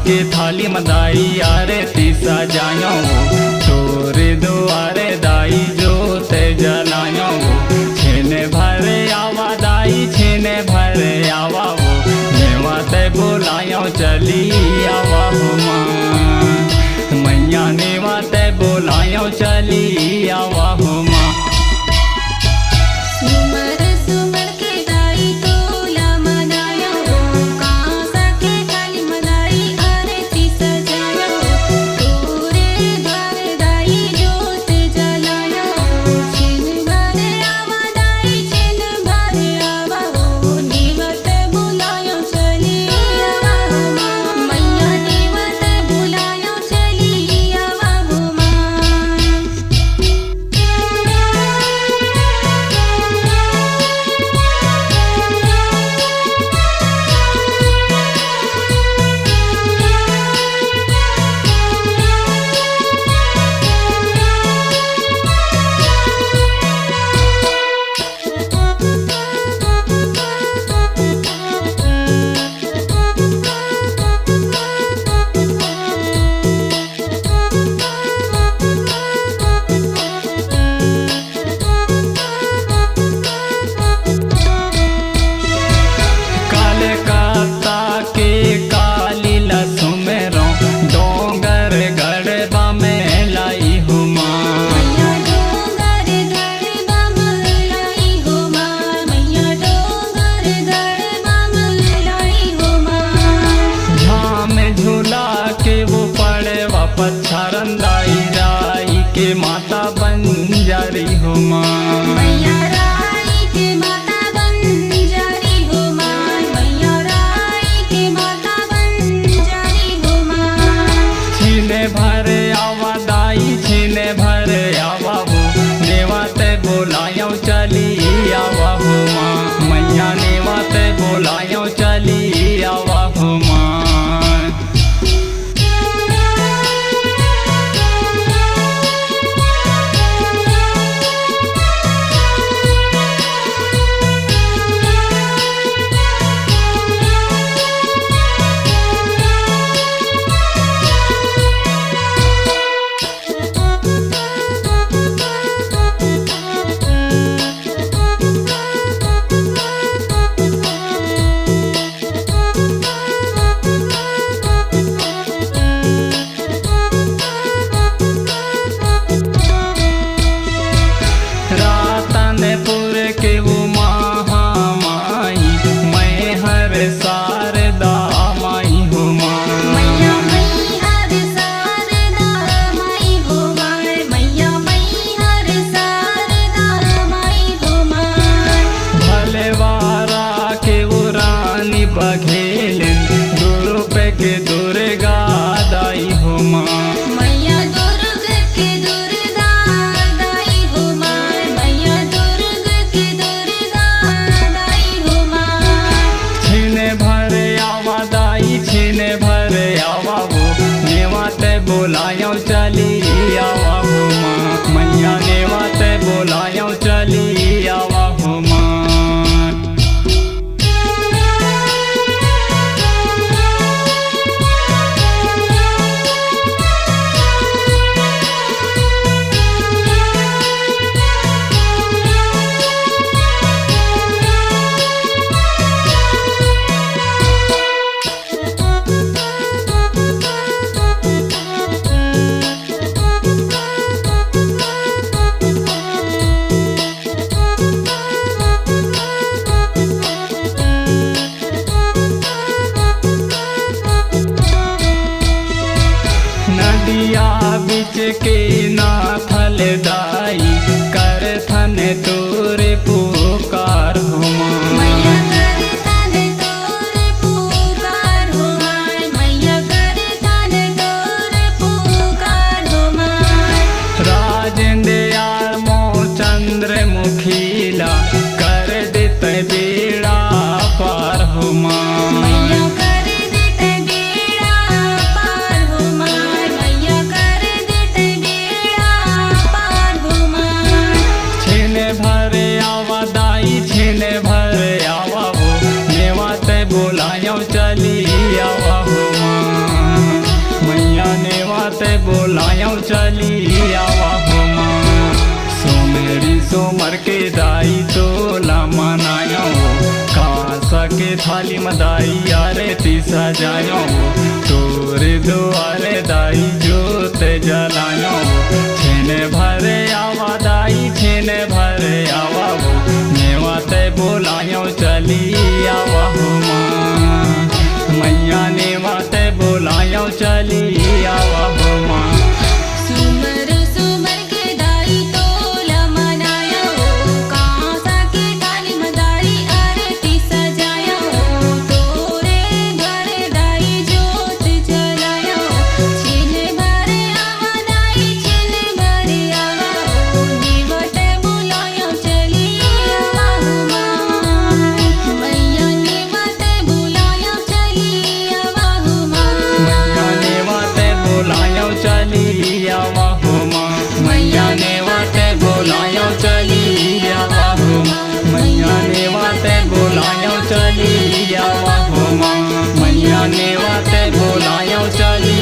के थाली मदाई आरती सजायो तोरे दुआरे दाई जोत जलायो छेने भरे आवा दाई छेने भरे आवा वो नेवाते बोलायो चली आवा हो माँ मैया नेवाते बोलायो चली आवा हो माँ। पच्छरंदाई राई के माता बंजारी हो माँ मैया राई के माता बंजारी हो माँ मैया राई के माता बंजारी हो माँ। छीने भरे आवा दाई छीने भरे आवा हो नेवाते बोलायो चली आवा हो माँ मैया नेवाते बोलायो चली आवा हो माँ। बघेल दुर्ग के दुर्गा दाई हो माँ मैया दुर्ग के दुर्गा दाई हो माँ मैया दुर्ग के दुर्गा दाई हो माँ। छीने भरे आवा दाई छीने भरे आवा वो नेवाते बोलायो चली आवा हो माँ मैया नेवाते बोलायो चली आवा हो माँ। नदिया बिच के नाथल दाई कर थन तोरे पुकार हो मैया कर थन तोरे पुकार हो मैया कर थन तोरे पुकार हो राजेंद्र यार मो चंद्र मुखीला कर देते बेड़ा पार हो मैया कर देते बेड़ा पार हो मैया कर देते बेड़ा पार हो। छेने भरे आवा दाई छेने बोलायो चली आवा हो माँ। सोमेरी सोमर के दाई तोला मनायो, कांसा के थाली में दाई आरती सजायो, तोरे दुआरे दाई जोत जलायो। छेने भरे आवा दाई छेने भरे आवा हो, नेवाते बोलायो चली आवा हो माँ। मैया नेवाते बोलायो चली आवा हो माँ। सुमर सुमर के दाई तोला मनायो, कांसा के थाली में दाई आरती सजायो, तोरे घरे दाई जोत जलायो। छेने भरे आवा दाई छेने भरे आवा हो, नेवते बोलायो चली आवा हो माँ। मैया नेवते बोलायो चली आवा हो माँ। मैया नेवाते बोलायो चली आवा हो माँ। मैया नेवाते बोलायो चली आवा हो माँ। मैया नेवाते बोलायो चली आवा हो माँ। मैया नेवाते बोलायो चली